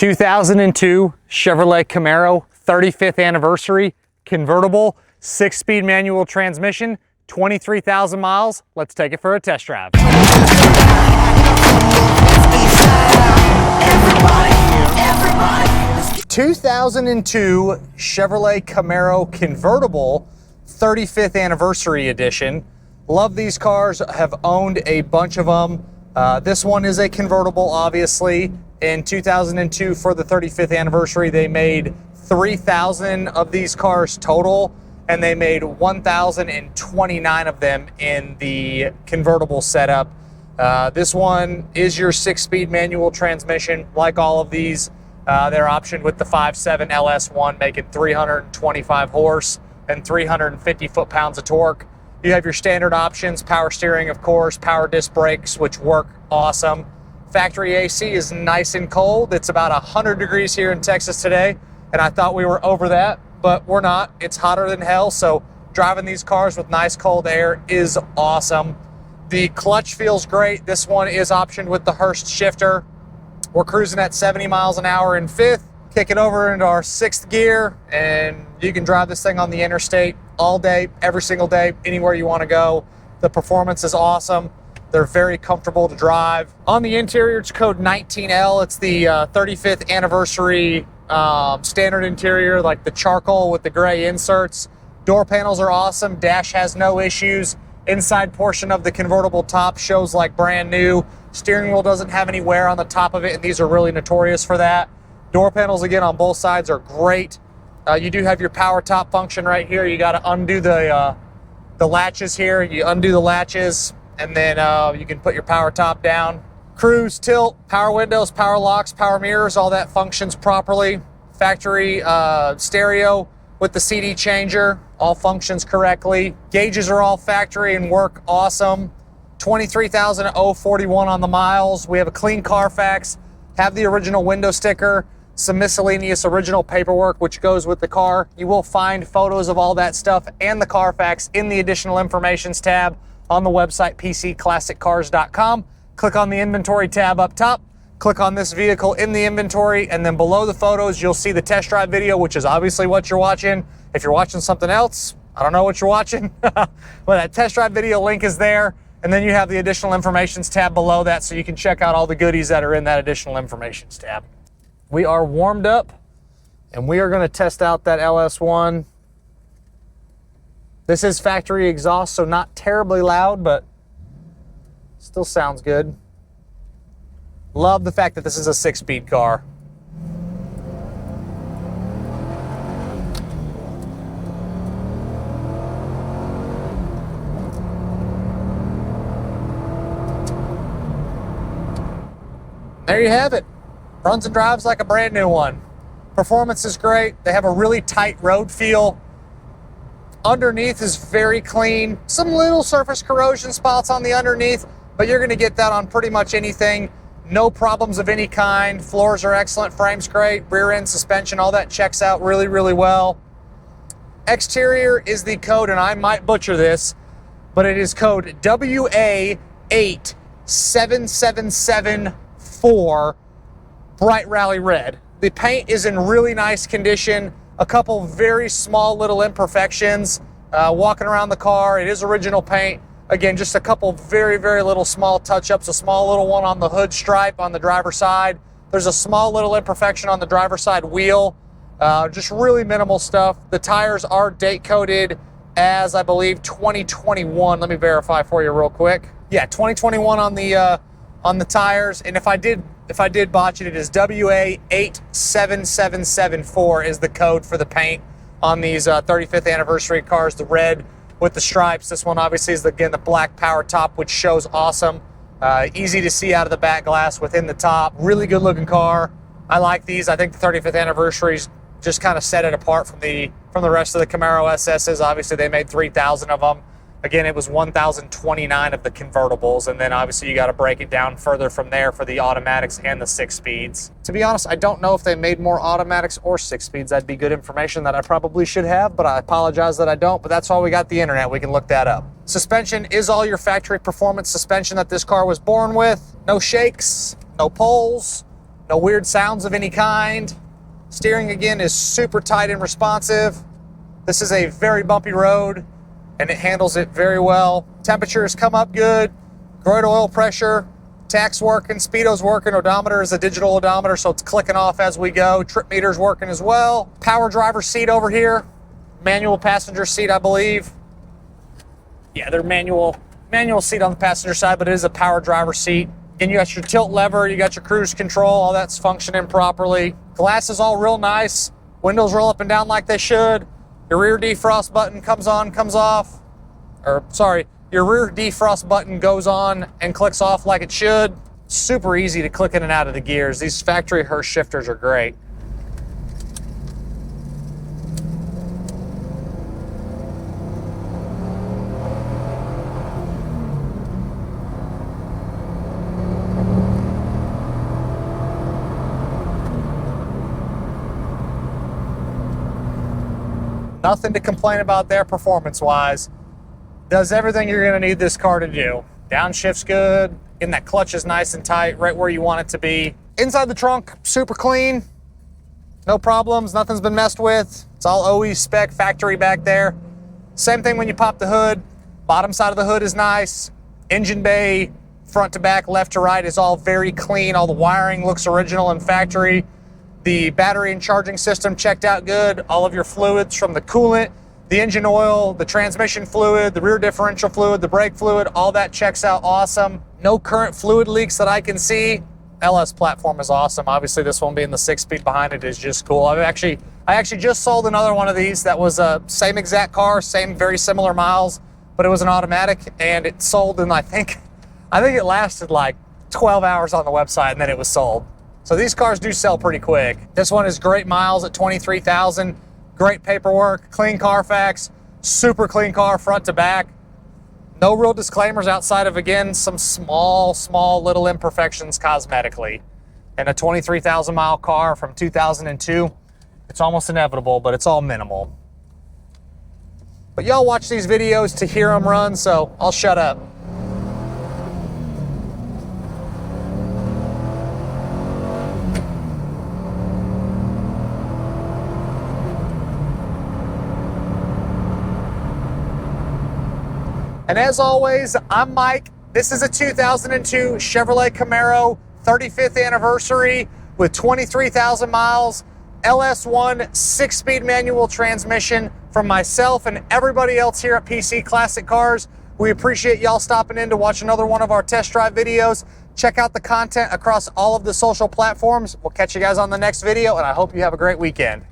2002 Chevrolet Camaro 35th anniversary convertible 6-speed manual transmission, 23,000 miles. Let's take it for a test drive. 2002 Chevrolet Camaro convertible 35th anniversary edition. Love these cars, have owned a bunch of them. This one is a convertible, obviously. In 2002, for the 35th anniversary, they made 3,000 of these cars total, and they made 1,029 of them in the convertible setup. This one is your 6-speed manual transmission. Like all of these, they're optioned with the 5.7 LS1, making 325 horse and 350 foot-pounds of torque. You have your standard options, power steering, of course, power disc brakes, which work awesome. Factory AC is nice and cold. It's about 100 degrees here in Texas today, and I thought we were over that, but we're not. It's hotter than hell, so driving these cars with nice cold air is awesome. The clutch feels great. This one is optioned with the Hurst shifter. We're cruising at 70 miles an hour in 5th, kick it over into our 6th gear, and you can drive this thing on the interstate all day, every single day, anywhere you want to go. The performance is awesome. They're very comfortable to drive. On the interior, it's code 19L. It's the 35th anniversary standard interior, like the charcoal with the gray inserts. Door panels are awesome. Dash has no issues. Inside portion of the convertible top shows like brand new. Steering wheel doesn't have any wear on the top of it, and these are really notorious for that. Door panels, again, on both sides are great. You do have your power top function right here. You got to undo the latches here. You undo the latches, and then you can put your power top down. Cruise, tilt, power windows, power locks, power mirrors, all that functions properly. Factory stereo with the CD changer, all functions correctly. Gauges are all factory and work awesome. 23,041 on the miles. We have a clean Carfax, have the original window sticker, some miscellaneous original paperwork which goes with the car. You will find photos of all that stuff and the Carfax in the additional informations tab on the website pcclassiccars.com. Click on the inventory tab up top, click on this vehicle in the inventory, and then below the photos you'll see the test drive video, which is obviously what you're watching. If you're watching something else, I don't know what you're watching, but that test drive video link is there, and then you have the additional informations tab below that, so you can check out all the goodies that are in that additional informations tab. We are warmed up, and we are going to test out that LS1. This is factory exhaust, so not terribly loud, but still sounds good. Love the fact that this is a 6-speed car. There you have it. Runs and drives like a brand new one. Performance is great. They have a really tight road feel. Underneath is very clean. Some little surface corrosion spots on the underneath, but you're gonna get that on pretty much anything. No problems of any kind. Floors are excellent, frame's great, rear end suspension, all that checks out really, really well. Exterior is the code, and I might butcher this, but it is code WA87774. Bright rally red. The paint is in really nice condition. A couple very small little imperfections. Walking around the car, it is original paint. Again, just a couple very, very little small touch-ups. A small little one on the hood stripe on the driver's side. There's a small little imperfection on the driver's side wheel. Just really minimal stuff. The tires are date-coded as, I believe, 2021. Let me verify for you real quick. Yeah, 2021 on the tires. And if I did botch it, it is WA87774 is the code for the paint on these 35th anniversary cars, the red with the stripes. This one obviously is, again, the black power top, which shows awesome. Easy to see out of the back glass within the top. Really good looking car. I like these. I think the 35th anniversaries just kind of set it apart from the rest of the Camaro SSs. Obviously, they made 3,000 of them. Again, it was 1,029 of the convertibles, and then obviously you got to break it down further from there for the automatics and the 6-speeds. To be honest, I don't know if they made more automatics or 6-speeds. That'd be good information that I probably should have, but I apologize that I don't, but that's why we got the internet. We can look that up. Suspension is all your factory performance suspension that this car was born with. No shakes, no pulls, No weird sounds of any kind. Steering again is super tight and responsive. This is a very bumpy road and it handles it very well. Temperatures come up good. Great oil pressure. Tach's working, speedo's working, odometer is a digital odometer, so it's clicking off as we go. Trip meter's working as well. Power driver seat over here. Manual passenger seat, I believe. Yeah, they're manual seat on the passenger side, but it is a power driver seat. And you got your tilt lever, you got your cruise control, all that's functioning properly. Glass is all real nice. Windows roll up and down like they should. Your rear defrost button comes on, comes off. Or, sorry, your rear defrost button goes on and clicks off like it should. Super easy to click in and out of the gears. These factory Hurst shifters are great. Nothing to complain about there performance-wise. Does everything you're gonna need this car to do. Downshift's good, and that clutch is nice and tight, right where you want it to be. Inside the trunk, super clean. No problems, nothing's been messed with. It's all OE spec factory back there. Same thing when you pop the hood. Bottom side of the hood is nice. Engine bay, front to back, left to right is all very clean. All the wiring looks original and factory. The battery and charging system checked out good. All of your fluids from the coolant, the engine oil, the transmission fluid, the rear differential fluid, the brake fluid, all that checks out awesome. No current fluid leaks that I can see. LS platform is awesome. Obviously this one being the 6-speed behind it is just cool. I actually just sold another one of these that was a same exact car, same very similar miles, but it was an automatic and it sold in I think it lasted like 12 hours on the website and then it was sold. So these cars do sell pretty quick. This one is great miles at 23,000. Great paperwork, clean Carfax, super clean car front to back. No real disclaimers outside of, again, some small little imperfections cosmetically. And a 23,000 mile car from 2002, it's almost inevitable, but it's all minimal. But y'all watch these videos to hear them run, so I'll shut up. And as always, I'm Mike. This is a 2002 Chevrolet Camaro 35th anniversary with 23,000 miles, LS1 6-speed manual transmission from myself and everybody else here at PC Classic Cars. We appreciate y'all stopping in to watch another one of our test drive videos. Check out the content across all of the social platforms. We'll catch you guys on the next video, and I hope you have a great weekend.